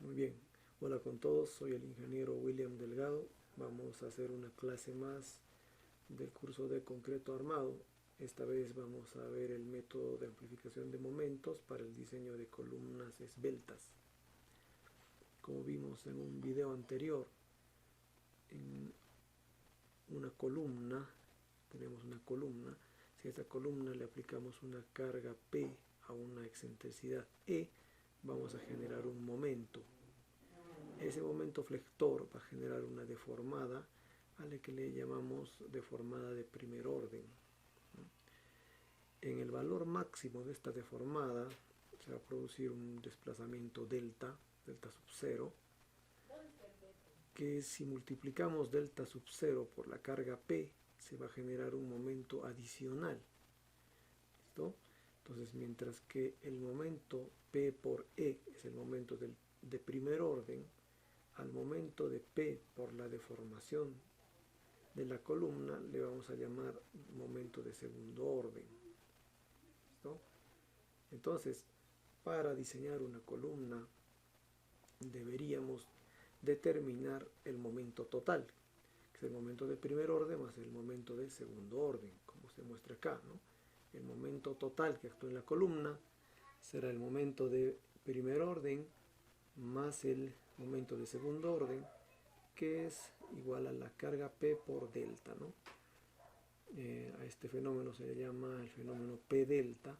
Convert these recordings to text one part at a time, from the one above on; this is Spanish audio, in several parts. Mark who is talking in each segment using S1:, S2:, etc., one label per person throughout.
S1: Muy bien, hola con todos, soy el ingeniero William Delgado. Vamos a hacer una clase más del curso de concreto armado. Esta vez vamos a ver el método de amplificación de momentos para el diseño de columnas esbeltas. Como vimos en un video anterior, en una columna, tenemos una columna. Si a esta columna le aplicamos una carga P a una excentricidad E, vamos a generar un momento. Ese momento flector va a generar una deformada a la que le llamamos deformada de primer orden. En el valor máximo de esta deformada se va a producir un desplazamiento delta sub 0, que si multiplicamos delta sub 0 por la carga P, se va a generar un momento adicional. ¿Listo? Entonces, mientras que el momento P por E es el momento de primer orden, al momento de P por la deformación de la columna le vamos a llamar momento de segundo orden. ¿Listo? Entonces, para diseñar una columna deberíamos determinar el momento total, que es el momento de primer orden más el momento de segundo orden, como se muestra acá, ¿no? El momento total que actúa en la columna será el momento de primer orden más el momento de segundo orden, que es igual a la carga P por delta, ¿no? A este fenómeno se le llama el fenómeno P delta.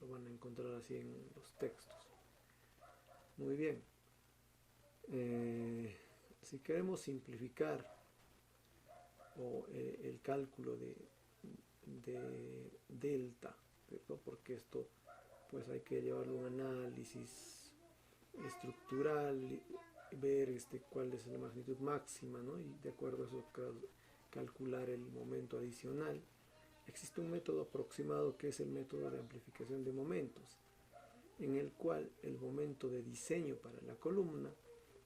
S1: Lo van a encontrar así en los textos. Muy bien. Si queremos simplificar el cálculo de delta, ¿cierto? Porque esto pues hay que llevarlo a un análisis estructural, ver cuál es la magnitud máxima, ¿no? Y de acuerdo a eso calcular el momento adicional. Existe un método aproximado que es el método de amplificación de momentos, en el cual el momento de diseño para la columna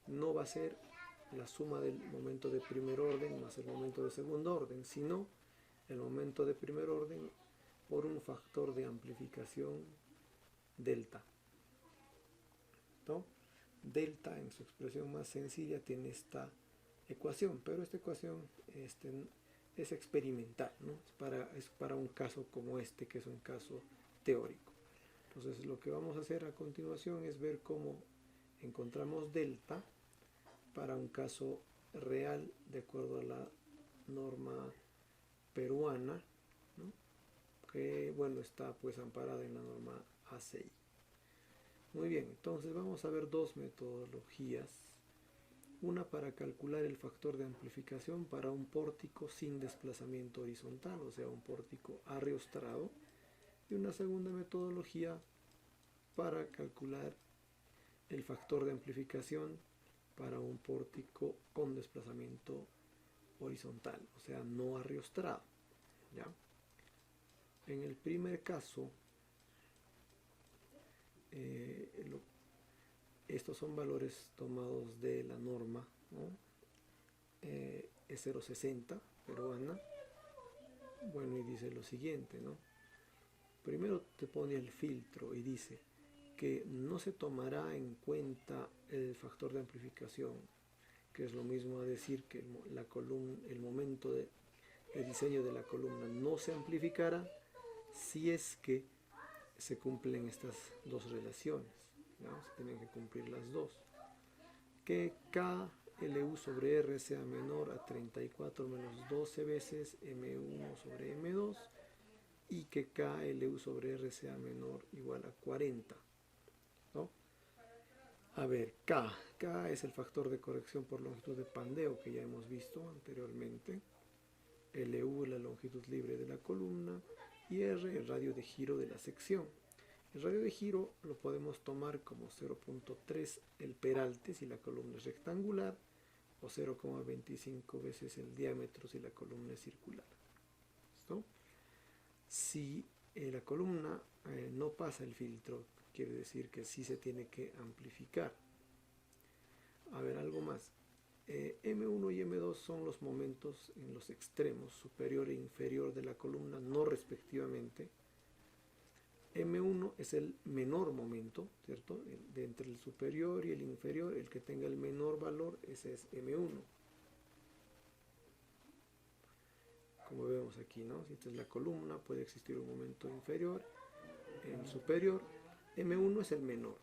S1: no va a ser la suma del momento de primer orden más el momento de segundo orden, sino el momento de primer orden por un factor de amplificación delta. ¿No? Delta en su expresión más sencilla tiene esta ecuación, pero esta ecuación es experimental, ¿no? Es para un caso como este, que es un caso teórico. Entonces lo que vamos a hacer a continuación es ver cómo encontramos delta para un caso real de acuerdo a la norma peruana, ¿no? Que bueno, está pues amparada en la norma A6. Muy bien, entonces vamos a ver dos metodologías. Una para calcular el factor de amplificación para un pórtico sin desplazamiento horizontal, o sea, un pórtico arriostrado. Y una segunda metodología para calcular el factor de amplificación para un pórtico con desplazamiento horizontal, o sea, no arriostrado. ¿Ya? En el primer caso, estos son valores tomados de la norma, ¿no? E060 peruana. Bueno, y dice lo siguiente, ¿no? Primero te pone el filtro y dice que no se tomará en cuenta el factor de amplificación, que es lo mismo a decir que el momento de diseño de la columna no se amplificará si es que se cumplen estas dos relaciones, ¿no? Se tienen que cumplir las dos. Que KLU sobre R sea menor a 34 menos 12 veces M1 sobre M2 y que KLU sobre R sea menor o igual a 40. ¿No? A ver, K es el factor de corrección por longitud de pandeo que ya hemos visto anteriormente. LU es la longitud libre de la columna y R el radio de giro de la sección. El radio de giro lo podemos tomar como 0.3 el peralte si la columna es rectangular o 0,25 veces el diámetro si la columna es circular. ¿Listo? Si la columna no pasa el filtro, quiere decir que sí se tiene que amplificar. A ver, algo más. M1 y M2 son los momentos en los extremos superior e inferior de la columna, no respectivamente. M1 es el menor momento, ¿cierto? de entre el superior y el inferior, el que tenga el menor valor, ese es M1. Como vemos aquí, ¿no? Si esta es la columna, puede existir un momento inferior, el superior. M1 es el menor,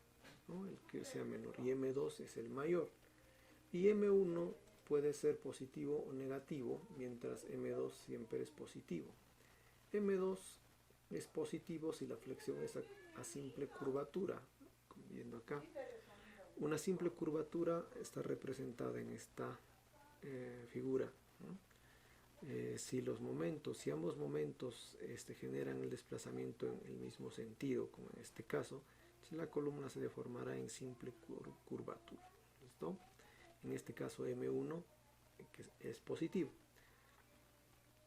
S1: ¿no? El que sea menor, y M2 es el mayor. Y M1 puede ser positivo o negativo, mientras M2 siempre es positivo. M2 es positivo si la flexión es a simple curvatura, como viendo acá. Una simple curvatura está representada en esta figura, ¿no? Si ambos momentos generan el desplazamiento en el mismo sentido, como en este caso, la columna se deformará en simple curvatura. ¿Listo? En este caso M1 que es positivo.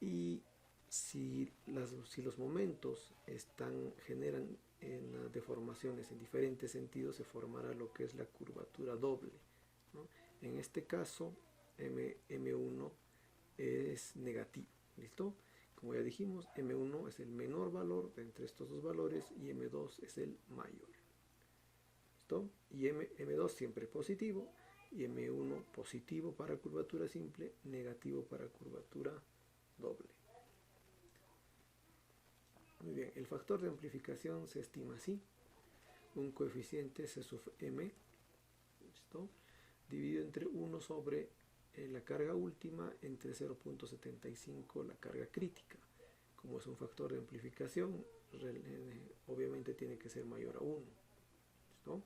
S1: Y si los momentos generan deformaciones en diferentes sentidos, se formará lo que es la curvatura doble, ¿no? En este caso M1 es negativo. ¿Listo? Como ya dijimos, M1 es el menor valor de entre estos dos valores y M2 es el mayor. ¿Listo? Y M2 siempre positivo y M1 positivo para curvatura simple, negativo para curvatura doble. Muy bien, el factor de amplificación se estima así: un coeficiente C sub m, ¿listo?, dividido entre 1 sobre la carga última entre 0.75 la carga crítica. Como es un factor de amplificación, obviamente tiene que ser mayor a 1. ¿Listo?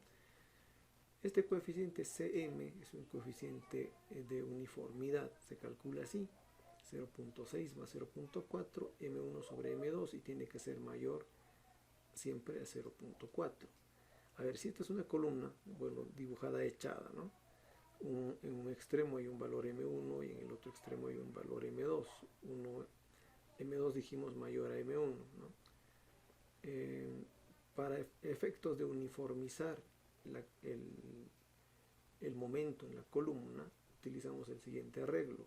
S1: Este coeficiente Cm es un coeficiente de uniformidad, se calcula así: 0.6 más 0.4 M1 sobre M2, y tiene que ser mayor siempre a 0.4. A ver, si esta es una columna, bueno, dibujada echada, ¿no? En un extremo hay un valor M1 y en el otro extremo hay un valor M2. M2 dijimos mayor a M1, ¿no? Para efectos de uniformizar el momento en la columna, utilizamos el siguiente arreglo: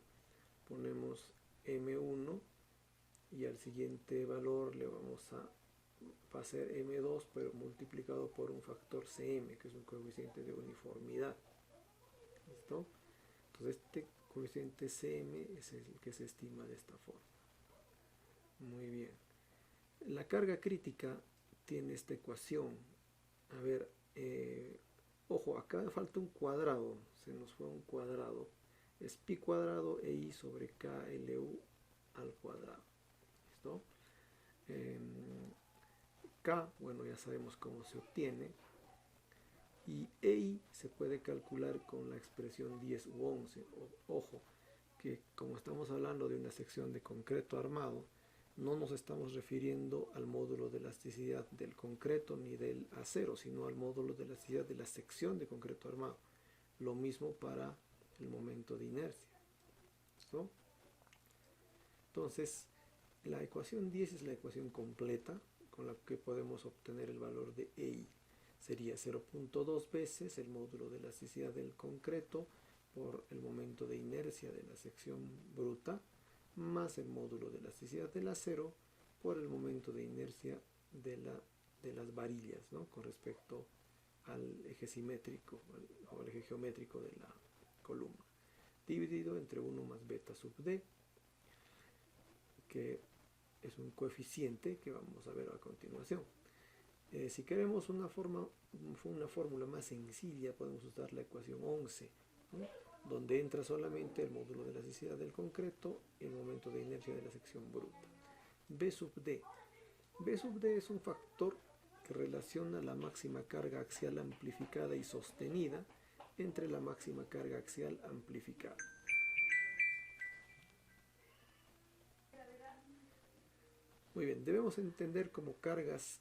S1: ponemos M1 y al siguiente valor le va a ser M2, pero multiplicado por un factor Cm, que es un coeficiente de uniformidad. ¿Listo? Entonces este coeficiente Cm es el que se estima de esta forma. Muy bien. La carga crítica tiene esta ecuación. A ver, ojo, acá falta un cuadrado, se nos fue un cuadrado. Es pi cuadrado e i sobre KLU al cuadrado. ¿Listo? K, bueno, ya sabemos cómo se obtiene. Y EI se puede calcular con la expresión 10 u 11. Ojo, que como estamos hablando de una sección de concreto armado, no nos estamos refiriendo al módulo de elasticidad del concreto ni del acero, sino al módulo de elasticidad de la sección de concreto armado. Lo mismo para el momento de inercia. ¿Listo? Entonces, la ecuación 10 es la ecuación completa con la que podemos obtener el valor de EI. Sería 0.2 veces el módulo de elasticidad del concreto por el momento de inercia de la sección bruta, más el módulo de elasticidad del acero por el momento de inercia de las varillas, ¿no?, con respecto al eje simétrico o al eje geométrico de la columna, dividido entre 1 más beta sub d, que es un coeficiente que vamos a ver a continuación. Si queremos una fórmula más sencilla, podemos usar la ecuación 11, ¿no?, donde entra solamente el módulo de elasticidad del concreto y el momento de inercia de la sección bruta. B sub d. B sub d es un factor que relaciona la máxima carga axial amplificada y sostenida entre la máxima carga axial amplificada. Muy bien, debemos entender como cargas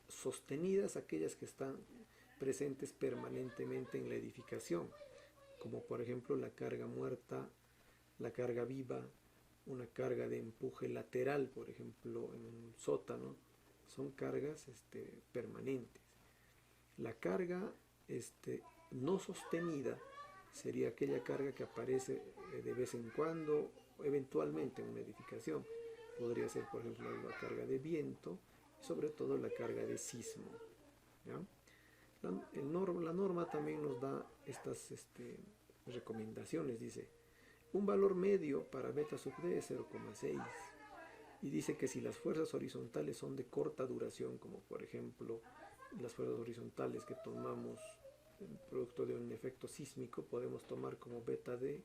S1: sostenidas aquellas que están presentes permanentemente en la edificación, como por ejemplo la carga muerta, la carga viva, una carga de empuje lateral, por ejemplo en un sótano. Son cargas permanentes. La carga no sostenida sería aquella carga que aparece de vez en cuando, eventualmente en una edificación. Podría ser, por ejemplo, la carga de viento y sobre todo la carga de sismo, ¿ya? La norma también nos da estas recomendaciones. Dice, un valor medio para beta sub d es 0,6. Y dice que si las fuerzas horizontales son de corta duración, como por ejemplo las fuerzas horizontales que tomamos producto de un efecto sísmico, podemos tomar como beta d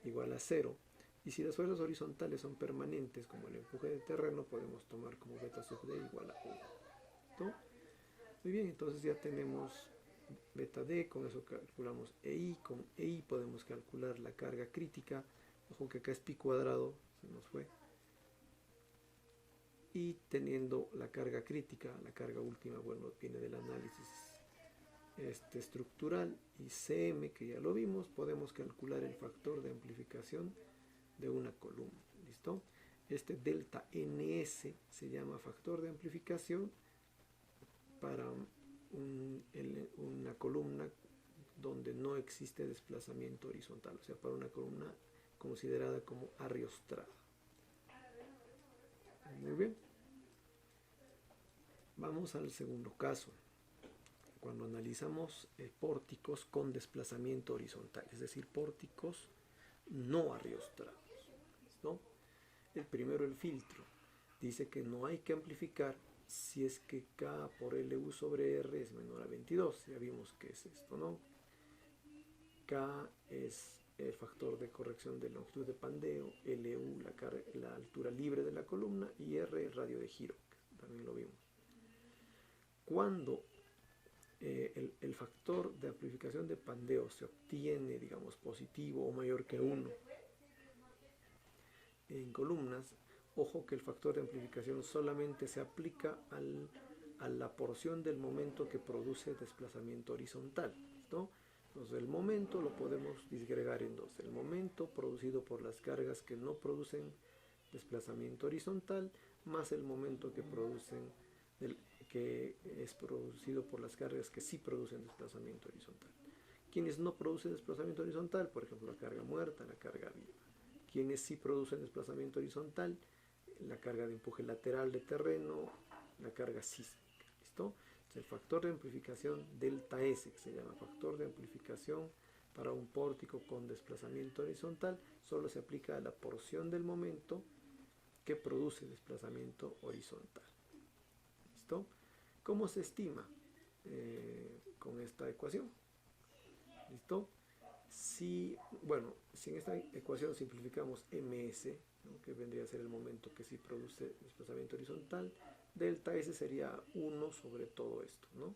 S1: igual a 0. Y si las fuerzas horizontales son permanentes, como el empuje de terreno, podemos tomar como beta sub d igual a 1. ¿No? Muy bien, entonces ya tenemos beta d, con eso calculamos EI. Con EI podemos calcular la carga crítica. Ojo que acá es pi cuadrado, se nos fue. Y teniendo la carga crítica, la carga última, bueno, viene del análisis estructural, y Cm, que ya lo vimos, podemos calcular el factor de amplificación de una columna. ¿Listo? Este delta ns se llama factor de amplificación para una columna donde no existe desplazamiento horizontal, o sea, para una columna considerada como arriostrada. Muy bien. Vamos al segundo caso. Cuando analizamos pórticos con desplazamiento horizontal, es decir, pórticos no arriostrados, ¿no? El primero, el filtro. Dice que no hay que amplificar si es que K por LU sobre R es menor a 22. Ya vimos que es esto, ¿no? K es el factor de corrección de longitud de pandeo, LU la altura libre de la columna y R el radio de giro, que también lo vimos. Cuando el factor de amplificación de pandeo se obtiene, digamos, positivo o mayor que 1 en columnas, ojo que el factor de amplificación solamente se aplica a la porción del momento que produce desplazamiento horizontal, ¿no? Entonces el momento lo podemos disgregar en dos: el momento producido por las cargas que no producen desplazamiento horizontal, más el momento que es producido por las cargas que sí producen desplazamiento horizontal. Quienes no producen desplazamiento horizontal, por ejemplo, la carga muerta, la carga viva. Quienes sí producen desplazamiento horizontal, la carga de empuje lateral de terreno, la carga sísmica. ¿Listo? Entonces, el factor de amplificación delta S, que se llama factor de amplificación para un pórtico con desplazamiento horizontal, solo se aplica a la porción del momento que produce desplazamiento horizontal. ¿Listo? ¿Cómo se estima? Con esta ecuación. ¿Listo? Si en esta ecuación simplificamos ms, ¿no?, que vendría a ser el momento que sí produce desplazamiento horizontal, delta S sería 1 sobre todo esto, ¿no?,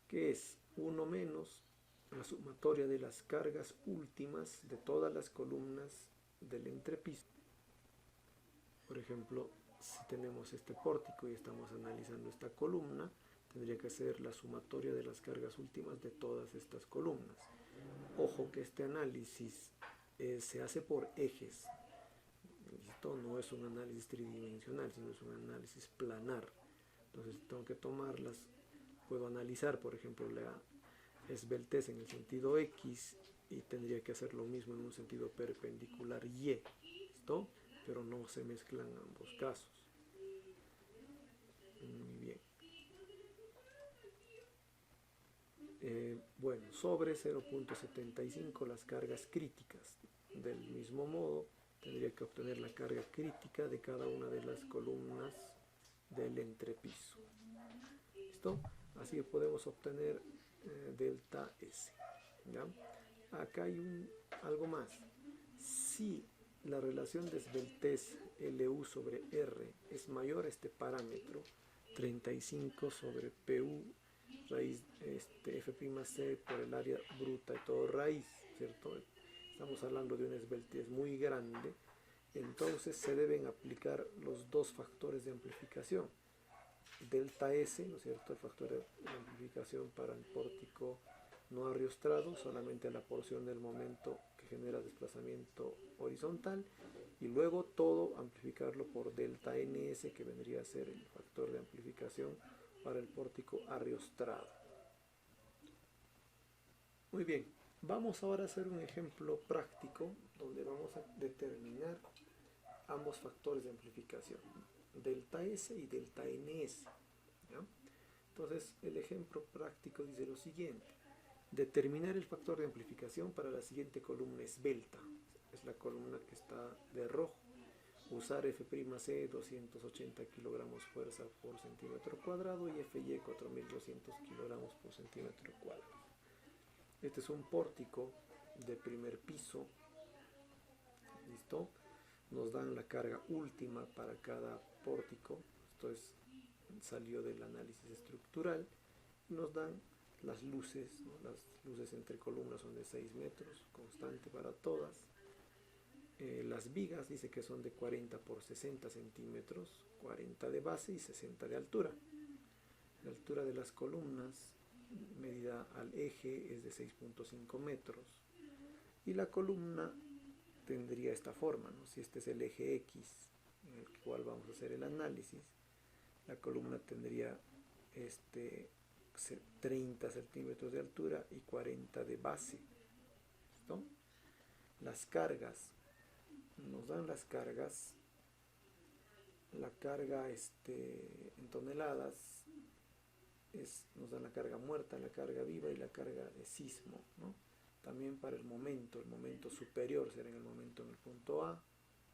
S1: que es 1 menos la sumatoria de las cargas últimas de todas las columnas del entrepiso. Por ejemplo, si tenemos este pórtico y estamos analizando esta columna, tendría que ser la sumatoria de las cargas últimas de todas estas columnas. Ojo que este análisis se hace por ejes. Esto no es un análisis tridimensional, sino es un análisis planar. Entonces tengo que tomarlas, puedo analizar, por ejemplo, la esbeltez en el sentido X y tendría que hacer lo mismo en un sentido perpendicular Y. ¿Listo? Pero no se mezclan ambos casos. Muy bien. Sobre 0.75 las cargas críticas. Del mismo modo, tendría que obtener la carga crítica de cada una de las columnas del entrepiso. ¿Listo? Así podemos obtener delta S. ¿Ya? Acá hay algo más. Si la relación de esbeltez LU sobre R es mayor a este parámetro, 35 sobre PU raíz F'C por el área bruta y todo raíz, ¿cierto? Estamos hablando de una esbeltez muy grande, entonces se deben aplicar los dos factores de amplificación. Delta S, ¿no es cierto?, el factor de amplificación para el pórtico no arriostrado, solamente a la porción del momento que genera desplazamiento horizontal, y luego todo amplificarlo por delta ns, que vendría a ser el factor de amplificación para el pórtico arriostrado. Muy bien, vamos ahora a hacer un ejemplo práctico donde vamos a determinar ambos factores de amplificación, delta S y delta ns. ¿Ya? Entonces el ejemplo práctico dice lo siguiente: determinar el factor de amplificación para la siguiente columna esbelta, es la columna que está de rojo. Usar F'C 280 kilogramos fuerza por centímetro cuadrado y Fy 4200 kilogramos por centímetro cuadrado. Este es un pórtico de primer piso. ¿Listo? Nos dan la carga última para cada pórtico. Esto salió del análisis estructural. Nos dan las luces, ¿no? Las luces entre columnas son de 6 metros, constante para todas. Las vigas dice que son de 40 por 60 centímetros, 40 de base y 60 de altura. La altura de las columnas medida al eje es de 6.5 metros. Y la columna tendría esta forma, ¿no? Si este es el eje X en el cual vamos a hacer el análisis, la columna tendría 30 centímetros de altura y 40 de base. ¿Listo? Las cargas, nos dan las cargas, la carga en toneladas, nos dan la carga muerta, la carga viva y la carga de sismo, ¿no? También para el momento superior será en el momento en el punto A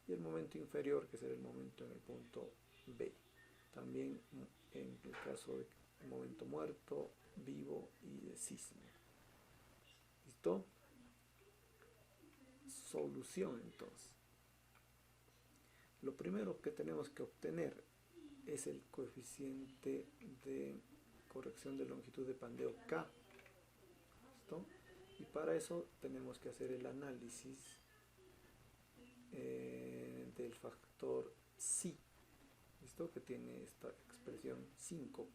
S1: y el momento inferior que será el momento en el punto B. También en el caso de momento muerto, vivo y de sismo. ¿Listo? Solución entonces. Lo primero que tenemos que obtener es el coeficiente de corrección de longitud de pandeo K. ¿Listo? Y para eso tenemos que hacer el análisis del factor psi. ¿Listo? Que tiene esta expresión 5.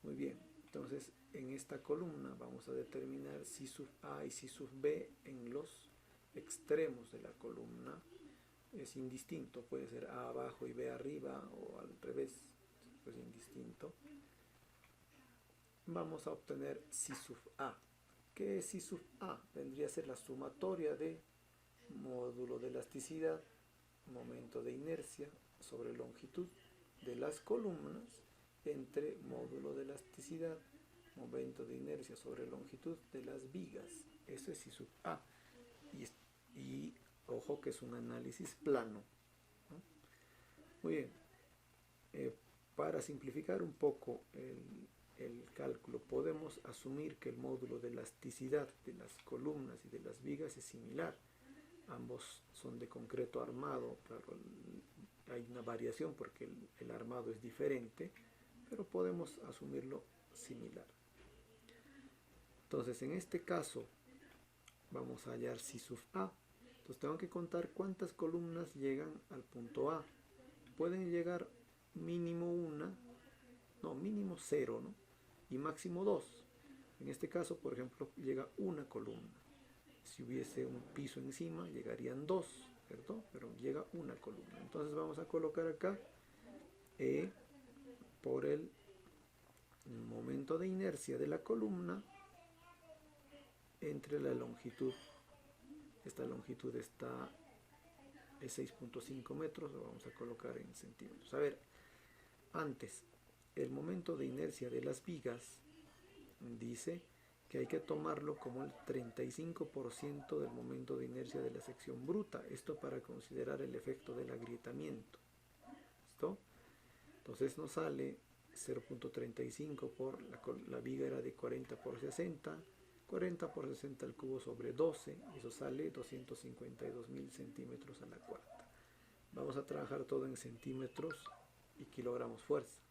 S1: Muy bien, entonces en esta columna vamos a determinar psi sub A y psi sub B en los extremos de la columna. Es indistinto, puede ser A abajo y B arriba o al revés, es indistinto. Vamos a obtener psi sub A. ¿Qué es psi sub A? Vendría a ser la sumatoria de módulo de elasticidad, momento de inercia sobre longitud de las columnas entre módulo de elasticidad, momento de inercia sobre longitud de las vigas. Eso es psi sub A. Y ojo que es un análisis plano, ¿no? Muy bien. Para simplificar un poco el cálculo, podemos asumir que el módulo de elasticidad de las columnas y de las vigas es similar. Ambos son de concreto armado, claro, hay una variación porque el armado es diferente, pero podemos asumirlo similar. Entonces, en este caso, vamos a hallar psi sub A. Entonces, tengo que contar cuántas columnas llegan al punto A. Pueden llegar mínimo mínimo 0, ¿no? Y máximo 2. En este caso, por ejemplo, llega una columna. Si hubiese un piso encima, llegarían 2, ¿cierto? Pero llega una columna. Entonces vamos a colocar acá E por el momento de inercia de la columna entre la longitud. Esta longitud está en 6.5 metros, lo vamos a colocar en centímetros. A ver, antes, el momento de inercia de las vigas dice que hay que tomarlo como el 35% del momento de inercia de la sección bruta. Esto para considerar el efecto del agrietamiento. ¿Listo? Entonces nos sale 0.35 por la viga era de 40 por 60. 40 por 60 al cubo sobre 12, eso sale 252.000 centímetros a la cuarta. Vamos a trabajar todo en centímetros y kilogramos fuerza.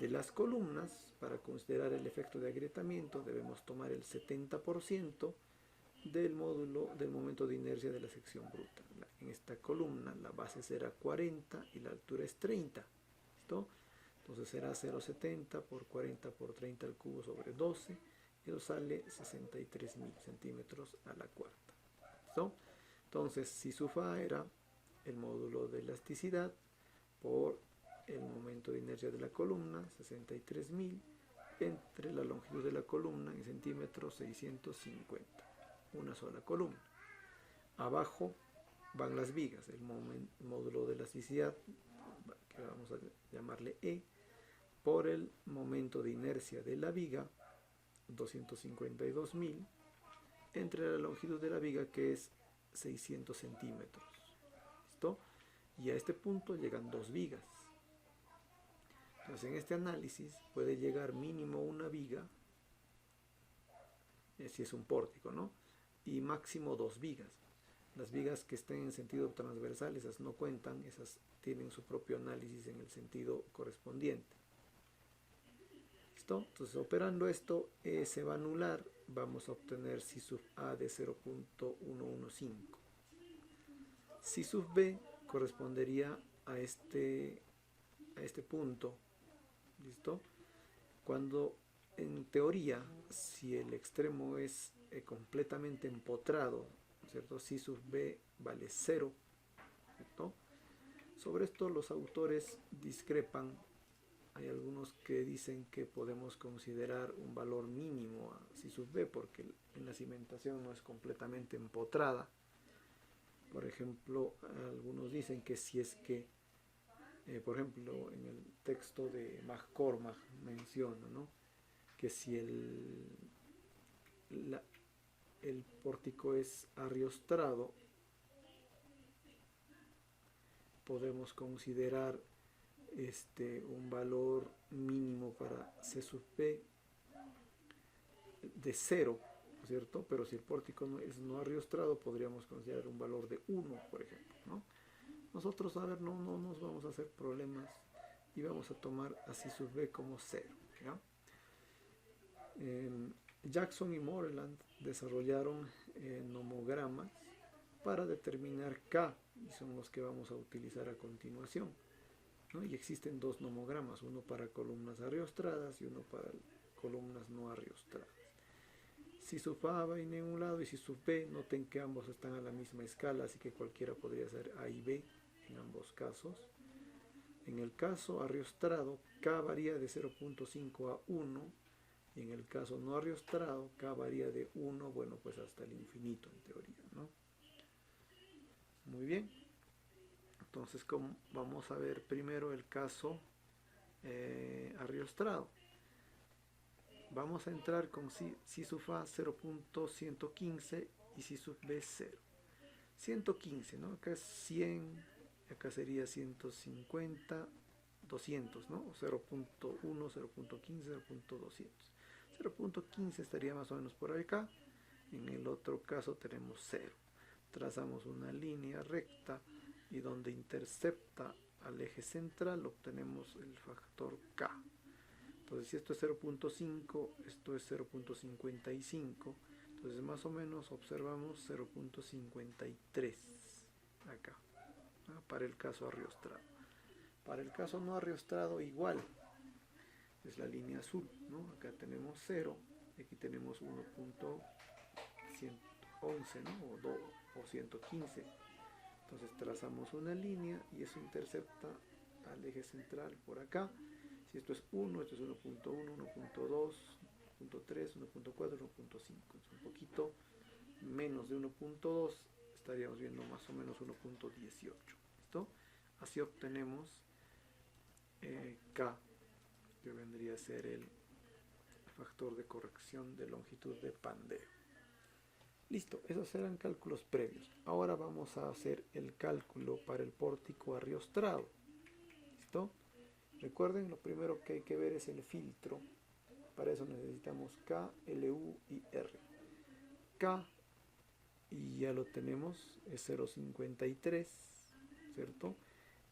S1: De las columnas, para considerar el efecto de agrietamiento, debemos tomar el 70% del momento de inercia de la sección bruta. En esta columna la base será 40 y la altura es 30. ¿Listo? Entonces será 0,70 por 40 por 30 al cubo sobre 12. Eso sale 63.000 centímetros a la cuarta. ¿Listo? Entonces, psi sub A era el módulo de elasticidad por el momento de inercia de la columna, 63.000, entre la longitud de la columna en centímetros 650. Una sola columna. Abajo van las vigas, el módulo de elasticidad, que vamos a llamarle E, por el momento de inercia de la viga, 252.000, entre la longitud de la viga, que es 600 centímetros. ¿Listo? Y a este punto llegan dos vigas. Entonces en este análisis puede llegar mínimo una viga, si es un pórtico, ¿no? Y máximo dos vigas. Las vigas que estén en sentido transversal, esas no cuentan, esas tienen su propio análisis en el sentido correspondiente. ¿Listo? Entonces operando esto se va a anular, vamos a obtener si sub A de 0.115. Si sub B correspondería a este punto. ¿Listo? Cuando en teoría, si el extremo es completamente empotrado, ¿cierto? Si sub B vale 0, ¿cierto? Sobre esto los autores discrepan. Hay algunos que dicen que podemos considerar un valor mínimo a si sub B porque en la cimentación no es completamente empotrada. Por ejemplo, algunos dicen que si es que, por ejemplo, en el texto de McCormack menciona, ¿no?, que si el pórtico es arriostrado, podemos considerar un valor mínimo para C sub B de 0, ¿cierto? Pero si el pórtico es no arriostrado, podríamos considerar un valor de 1, por ejemplo, ¿no? Nosotros, a ver, no nos vamos a hacer problemas y vamos a tomar a C sub B como 0, ¿ya? Jackson y Moreland desarrollaron nomogramas para determinar K, y son los que vamos a utilizar a continuación, ¿no? Y existen dos nomogramas, uno para columnas arriostradas y uno para columnas no arriostradas. Si sub A va en un lado y si sub B, noten que ambos están a la misma escala, así que cualquiera podría ser A y B en ambos casos. En el caso arriostrado, K varía de 0.5 a 1, y en el caso no arriostrado, K varía de 1, bueno, pues hasta el infinito en teoría, ¿no? Muy bien. Entonces, vamos a ver primero el caso arriostrado. Vamos a entrar con si sub A 0.115 y si sub B 0. 115, ¿no? Acá es 100, acá sería 150, 200, ¿no? 0.1, 0.15, 0.200. 0.15 estaría más o menos por acá. En el otro caso tenemos 0. Trazamos una línea recta y donde intercepta al eje central obtenemos el factor K. Entonces si esto es 0.5, esto es 0.55, entonces más o menos observamos 0.53 acá, ¿no?, para el caso arriostrado. Para el caso no arriostrado igual, es la línea azul, ¿no? Acá tenemos 0, aquí tenemos 1.111, ¿no?, o 115. Entonces trazamos una línea y eso intercepta al eje central por acá. Si esto es 1, esto es 1.1, 1.2, 1.3, 1.4, 1.5. Es un poquito menos de 1.2, estaríamos viendo más o menos 1.18. ¿Listo? Así obtenemos K, que vendría a ser el factor de corrección de longitud de pandeo. Listo, esos eran cálculos previos. Ahora vamos a hacer el cálculo para el pórtico arriostrado. ¿Listo? Recuerden, lo primero que hay que ver es el filtro. Para eso necesitamos K, LU y R. K, y ya lo tenemos, es 0.53, ¿cierto?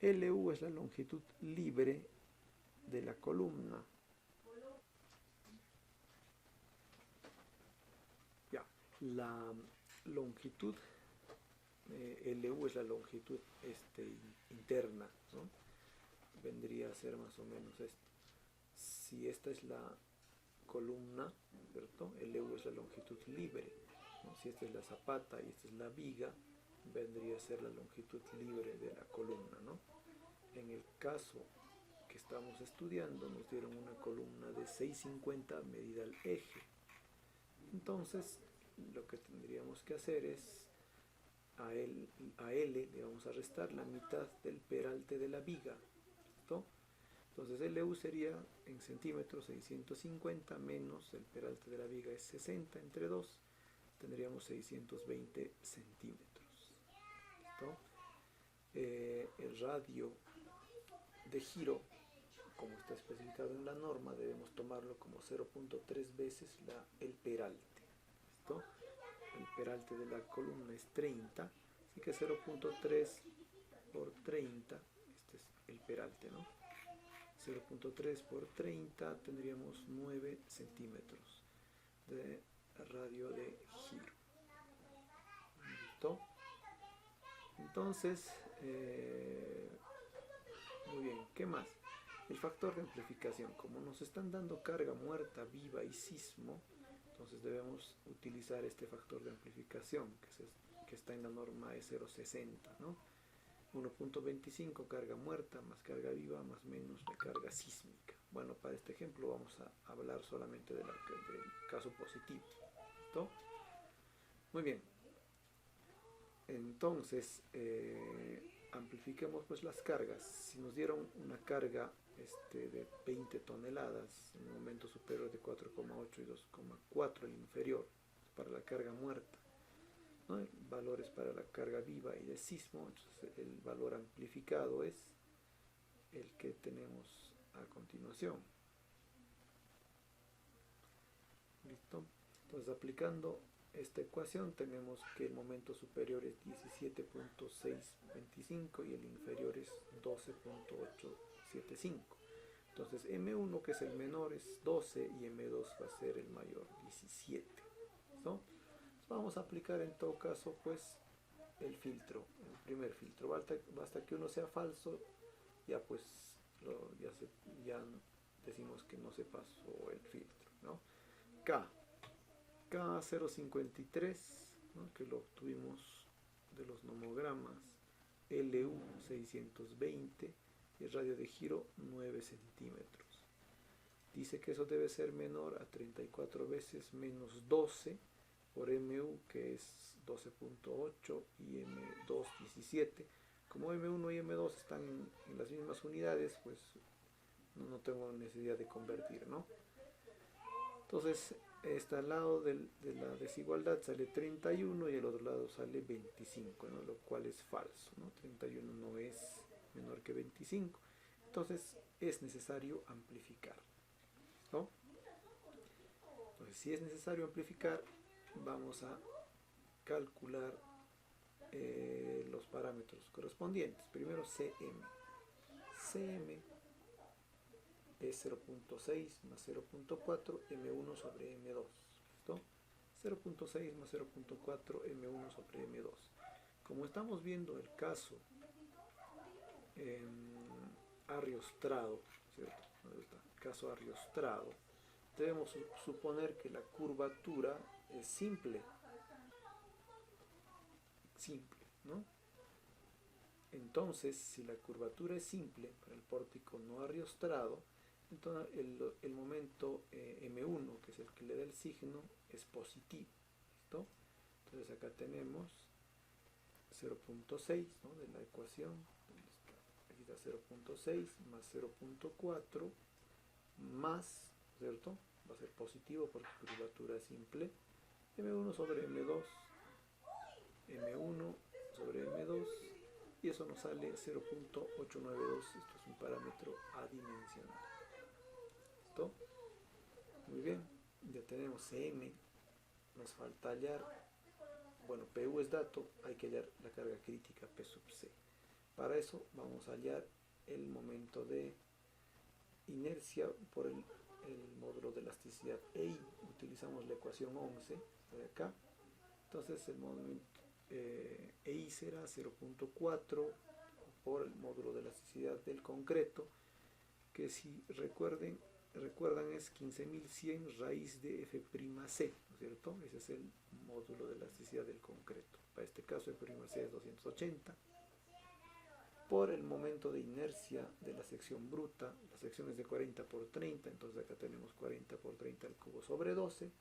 S1: LU es la longitud libre de la columna. Ya, la longitud LU es la longitud interna, ¿no? Vendría a ser más o menos esto. Si esta es la columna, ¿cierto?, LU es la longitud libre, ¿no? Si esta es la zapata y esta es la viga, vendría a ser la longitud libre de la columna, ¿no? En el caso que estamos estudiando, nos dieron una columna de 650 medida al eje. Entonces, lo que tendríamos que hacer es a L le vamos a restar la mitad del peralte de la viga, ¿listo? Entonces LU sería en centímetros 650 menos el peralte de la viga es 60 entre 2, tendríamos 620 centímetros. ¿Listo? El radio de giro, como está especificado en la norma, debemos tomarlo como 0.3 veces el peralte. ¿Listo? El peralte de la columna es 30, así que 0.3 por 30, este es el peralte, ¿no? 0.3 por 30 tendríamos 9 centímetros de radio de giro. ¿Listo? Entonces, muy bien, ¿qué más? El factor de amplificación, como nos están dando carga muerta, viva y sismo, entonces debemos utilizar este factor de amplificación que está en la norma E060, ¿no? 1.25 carga muerta más carga viva más menos la carga sísmica. Bueno, para este ejemplo vamos a hablar solamente del caso positivo. ¿Listo? Muy bien. Entonces, amplifiquemos pues las cargas. Si nos dieron una carga de 20 toneladas en un momento superior de 4,8 y 2,4 el inferior para la carga muerta, ¿no? Valores para la carga viva y de sismo, entonces el valor amplificado es el que tenemos a continuación. ¿Listo? Entonces aplicando esta ecuación tenemos que el momento superior es 17.625 y el inferior es 12.875. Entonces M1, que es el menor, es 12 y M2 va a ser el mayor, 17. ¿Listo? Vamos a aplicar en todo caso pues el filtro, el primer filtro. Basta que uno sea falso, ya pues ya decimos que no se pasó el filtro, ¿no? K053, ¿no? Que lo obtuvimos de los nomogramas, LU 620 y el radio de giro 9 centímetros. Dice que eso debe ser menor a 34 veces menos 12 por MU, que es 12.8 y M2 17. Como M1 y M2 están en las mismas unidades, pues no tengo necesidad de convertir, ¿no? Entonces, al lado de la desigualdad sale 31 y el otro lado sale 25, ¿no? Lo cual es falso, ¿no? 31 no es menor que 25. Entonces, es necesario amplificar, ¿no? Entonces, si es necesario amplificar, vamos a calcular los parámetros correspondientes. Primero CM. CM es 0.6 más 0.4 M1 sobre M2. ¿Listo? 0.6 más 0.4 M1 sobre M2. Como estamos viendo el caso Ariostrado, ¿cierto? Caso Ariostrado, debemos suponer que la curvatura es simple, ¿no? Entonces, si la curvatura es simple para el pórtico no ariostrado, entonces el momento M1, que es el que le da el signo, es positivo. ¿Listo? Entonces acá tenemos 0.6, ¿no? De la ecuación. Aquí está 0.6 más 0.4 más, ¿cierto? Va a ser positivo porque curvatura es simple. M1 sobre M2, M1 sobre M2, y eso nos sale 0.892. Esto es un parámetro adimensional. ¿Listo? Muy bien, ya tenemos CM, nos falta hallar, bueno, PU es dato, hay que hallar la carga crítica P sub C. Para eso vamos a hallar el momento de inercia por el módulo de elasticidad EI. Utilizamos la ecuación 11 de acá. Entonces el momento EI será 0.4 por el módulo de elasticidad del concreto, que si recuerdan es 15.100 raíz de F'C, ¿no es cierto? Ese es el módulo de elasticidad del concreto. Para este caso F'C es 280. Por el momento de inercia de la sección bruta, la sección es de 40 por 30, entonces acá tenemos 40 por 30 al cubo sobre 12,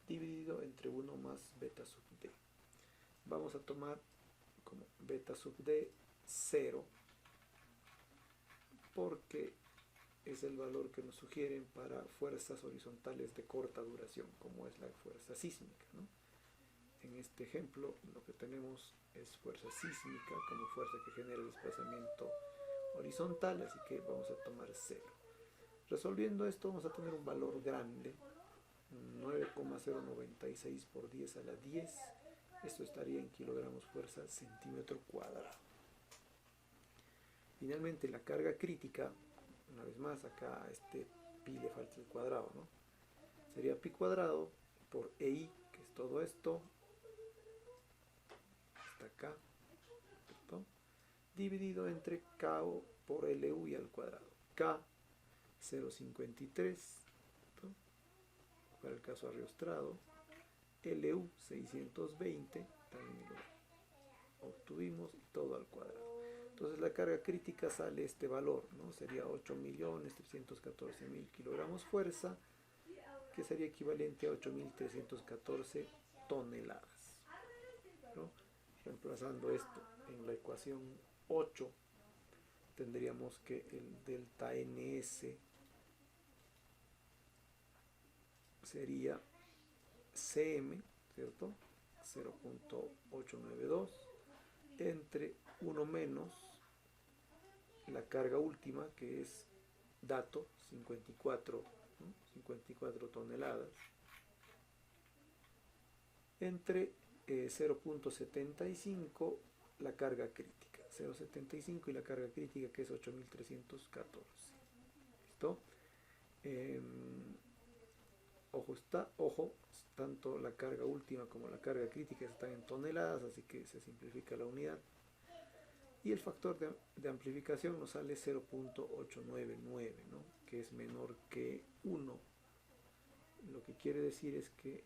S1: dividido entre 1 más beta sub d. Vamos a tomar como beta sub d 0, porque es el valor que nos sugieren para fuerzas horizontales de corta duración, como es la fuerza sísmica, ¿no? En este ejemplo lo que tenemos es fuerza sísmica como fuerza que genera el desplazamiento horizontal, así que vamos a tomar 0. Resolviendo esto vamos a tener un valor grande, 9,096 por 10 a la 10. Esto estaría en kilogramos fuerza centímetro cuadrado. Finalmente la carga crítica, una vez más acá a este pi le falta el cuadrado, ¿no? Sería pi cuadrado por EI, que es todo esto, hasta acá, ¿cierto? Dividido entre KO por LU y al cuadrado. K 0,53, ¿no? Para el caso arriostrado. LU 620, también lo obtuvimos, y todo al cuadrado. Entonces la carga crítica sale este valor, ¿no? Sería 8.314.000 kilogramos fuerza, que sería equivalente a 8.314 toneladas, ¿no? Reemplazando esto en la ecuación 8, tendríamos que el delta NS sería CM, ¿cierto? 0.892 entre 1 menos la carga última, que es dato 54, ¿no? 54 toneladas, entre 0.75 la carga crítica, 0.75 y la carga crítica, que es 8.314. ¿Listo? Ojo, tanto la carga última como la carga crítica están en toneladas, así que se simplifica la unidad. Y el factor de amplificación nos sale 0.899, ¿no? Que es menor que 1. Lo que quiere decir es que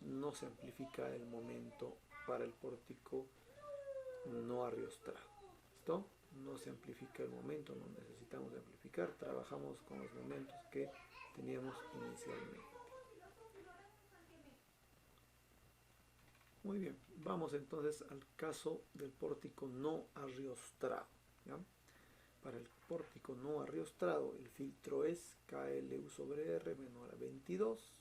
S1: no se amplifica el momento para el pórtico no arriostrado. ¿Listo? No se amplifica el momento, no necesitamos amplificar, trabajamos con los momentos que teníamos inicialmente. Muy bien, vamos entonces al caso del pórtico no arriostrado, ¿ya? Para el pórtico no arriostrado, el filtro es KLU sobre R menor a 22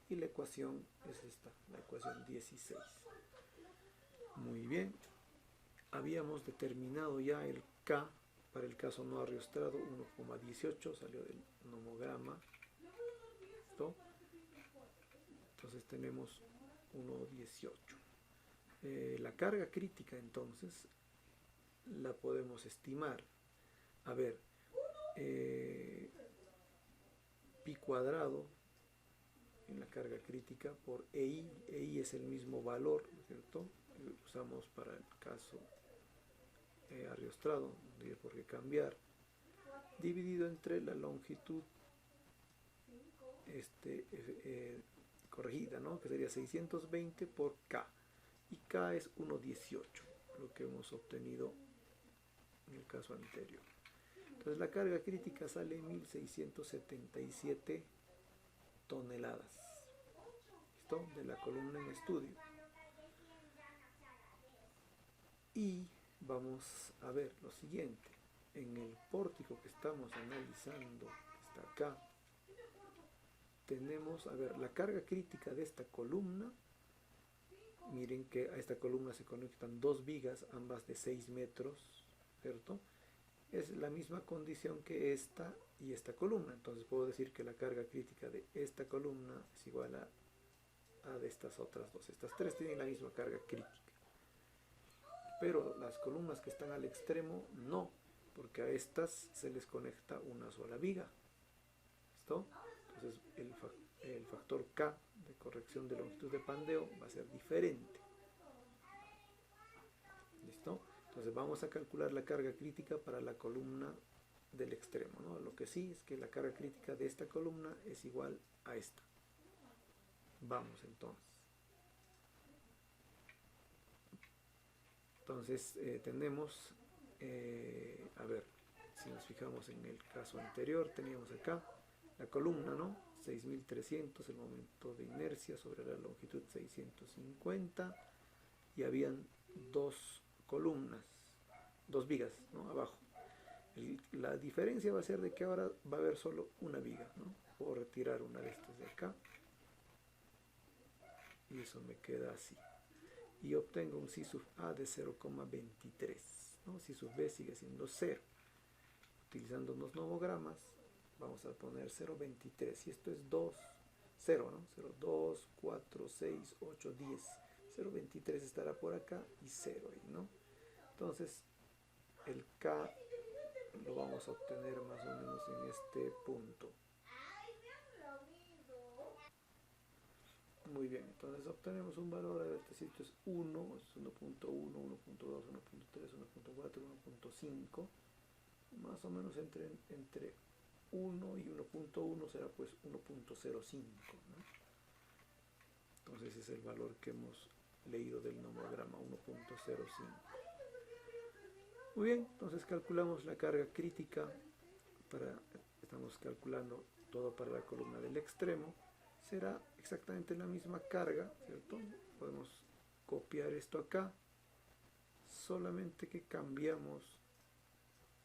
S1: y la ecuación es esta, la ecuación 16. Muy bien, habíamos determinado ya el K para el caso no arriostrado, 1,18, salió del nomograma. ¿Listo? Entonces tenemos 1,18. La carga crítica entonces la podemos estimar. A ver, pi cuadrado en la carga crítica por EI. EI es el mismo valor, ¿no es cierto? Que usamos para el caso arriostrado, no tiene por qué cambiar, dividido entre la longitud corregida, ¿no? Que sería 620 por K, y K es 1,18, lo que hemos obtenido en el caso anterior. Entonces la carga crítica sale 1.677 toneladas. ¿Listo? De la columna en estudio. Y vamos a ver lo siguiente. En el pórtico que estamos analizando, que está acá, tenemos, a ver, la carga crítica de esta columna. Miren que a esta columna se conectan dos vigas, ambas de 6 metros, ¿cierto? Es la misma condición que esta y esta columna. Entonces puedo decir que la carga crítica de esta columna es igual a de estas otras dos. Estas tres tienen la misma carga crítica. Pero las columnas que están al extremo no, porque a estas se les conecta una sola viga. ¿Listo? Entonces el factor K de corrección de longitud de pandeo va a ser diferente. ¿Listo? Entonces vamos a calcular la carga crítica para la columna del extremo, ¿no? Lo que sí es que la carga crítica de esta columna es igual a esta. Vamos entonces. Entonces tenemos, a ver, si nos fijamos en el caso anterior, teníamos acá la columna, ¿no? 6.300, el momento de inercia sobre la longitud 650, y habían dos columnas, dos vigas, ¿no? Abajo. La diferencia va a ser de que ahora va a haber solo una viga, ¿no? Puedo retirar una de estas de acá y eso me queda así. Y obtengo un C sub A de 0,23, ¿no? C sub B sigue siendo 0. Utilizando unos nomogramas, vamos a poner 0,23 y esto es 2, 0, ¿no? 0, 2, 4, 6, 8, 10. 0,23 estará por acá y 0 ahí, ¿no? Entonces, el K lo vamos a obtener más o menos en este punto. Muy bien, entonces obtenemos un valor, a ver, este sitio es 1, es 1.1, 1.2, 1.3, 1.4, 1.5, más o menos entre 1 y 1.1 será pues 1.05, ¿no? Entonces es el valor que hemos leído del nomograma, 1.05. Muy bien, entonces calculamos la carga crítica, estamos calculando todo para la columna del extremo, será exactamente la misma carga, ¿cierto? Podemos copiar esto acá, solamente que cambiamos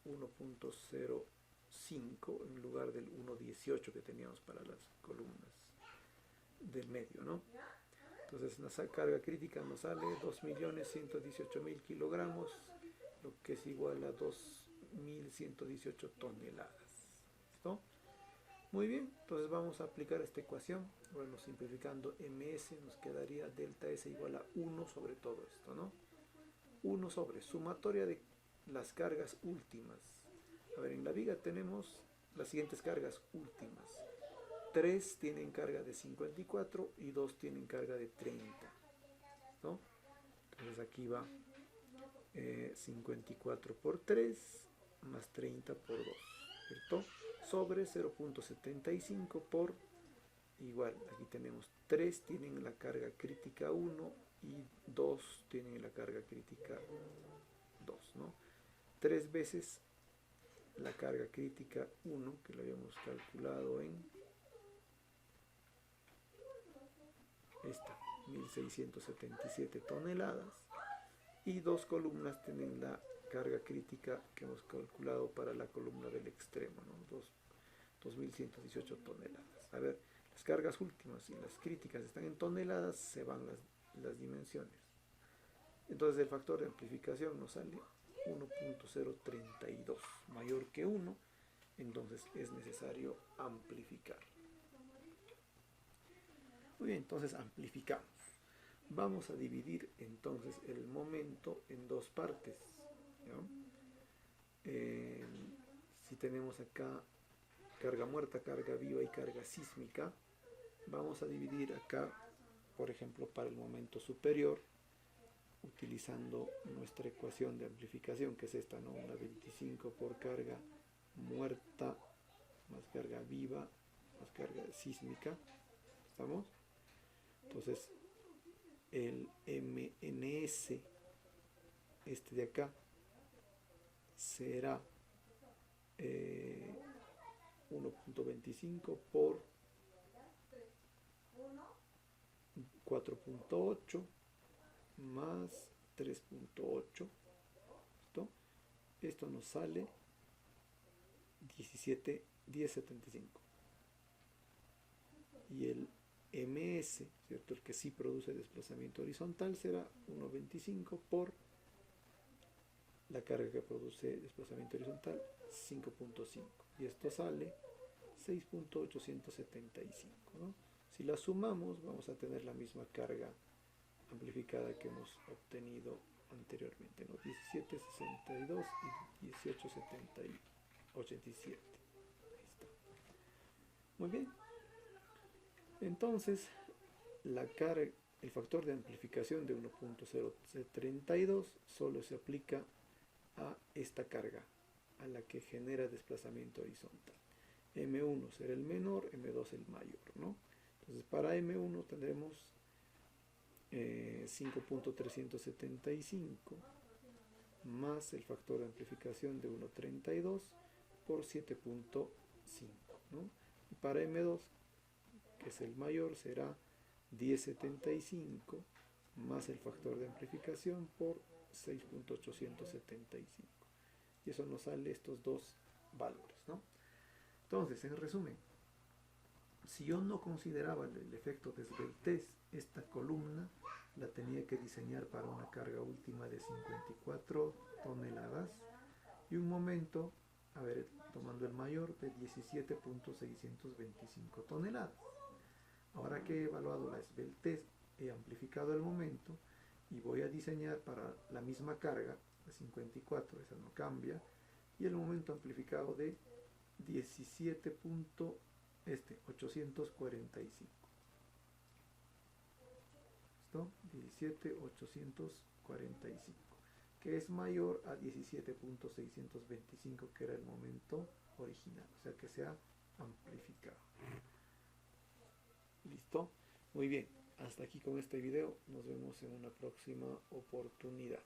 S1: 1.05 en lugar del 1.18 que teníamos para las columnas del medio, ¿no? Entonces la carga crítica nos sale 2.118.000 kilogramos, lo que es igual a 2.118 toneladas. ¿Listo? Muy bien, entonces vamos a aplicar esta ecuación. Bueno, simplificando, ms nos quedaría delta S igual a 1 sobre todo esto, ¿no? 1 sobre sumatoria de las cargas últimas. A ver, en la viga tenemos las siguientes cargas últimas. 3 tienen carga de 54 y 2 tienen carga de 30, ¿no? Entonces aquí va 54 por 3 más 30 por 2, ¿cierto? Sobre 0.75 por, igual, aquí tenemos 3 tienen la carga crítica 1 y 2 tienen la carga crítica 2, ¿no? 3 veces la carga crítica 1, que lo habíamos calculado en esta, 1677 toneladas, y 2 columnas tienen la carga crítica que hemos calculado para la columna del extremo, ¿no? 2118 toneladas. A ver, las cargas últimas y las críticas están en toneladas, se van las dimensiones. Entonces el factor de amplificación nos sale 1.032, mayor que 1, entonces es necesario amplificar. Muy bien, entonces amplificamos. Vamos a dividir entonces el momento en dos partes, ¿no? Si tenemos acá carga muerta, carga viva y carga sísmica, vamos a dividir acá, por ejemplo, para el momento superior, utilizando nuestra ecuación de amplificación, que es esta, ¿no? Una 25 por carga muerta más carga viva más carga sísmica. ¿Estamos? Entonces, el MNS, este de acá, será 1.25 por 4.8 más 3.8. Esto nos sale 10.75. Y el MS, ¿cierto? El que sí produce desplazamiento horizontal, será 1.25 por la carga que produce desplazamiento horizontal, 5.5. Y esto sale 6.875, ¿no? Si la sumamos, vamos a tener la misma carga amplificada que hemos obtenido anteriormente, ¿no? 17.62 y 18.87. Ahí está. Muy bien. Entonces, el factor de amplificación de 1.032 solo se aplica a esta carga, a la que genera desplazamiento horizontal. M1 será el menor, M2 el mayor, ¿no? Entonces, para M1 tendremos 5.375 más el factor de amplificación de 1.32 por 7.5, ¿no? Y para M2, que es el mayor, será 10.75 más el factor de amplificación por 6.875. y eso nos sale estos dos valores, ¿no? Entonces, en resumen, si yo no consideraba el efecto de esbeltez, esta columna la tenía que diseñar para una carga última de 54 toneladas y un momento, a ver, tomando el mayor, de 17.625 toneladas. Ahora que he evaluado la esbeltez, he amplificado el momento y voy a diseñar para la misma carga, de 54, esa no cambia, y el momento amplificado de 17.845. ¿Listo? 17.845, que es mayor a 17.625, que era el momento original, o sea que se ha amplificado. ¿Listo? Muy bien, hasta aquí con este video, nos vemos en una próxima oportunidad.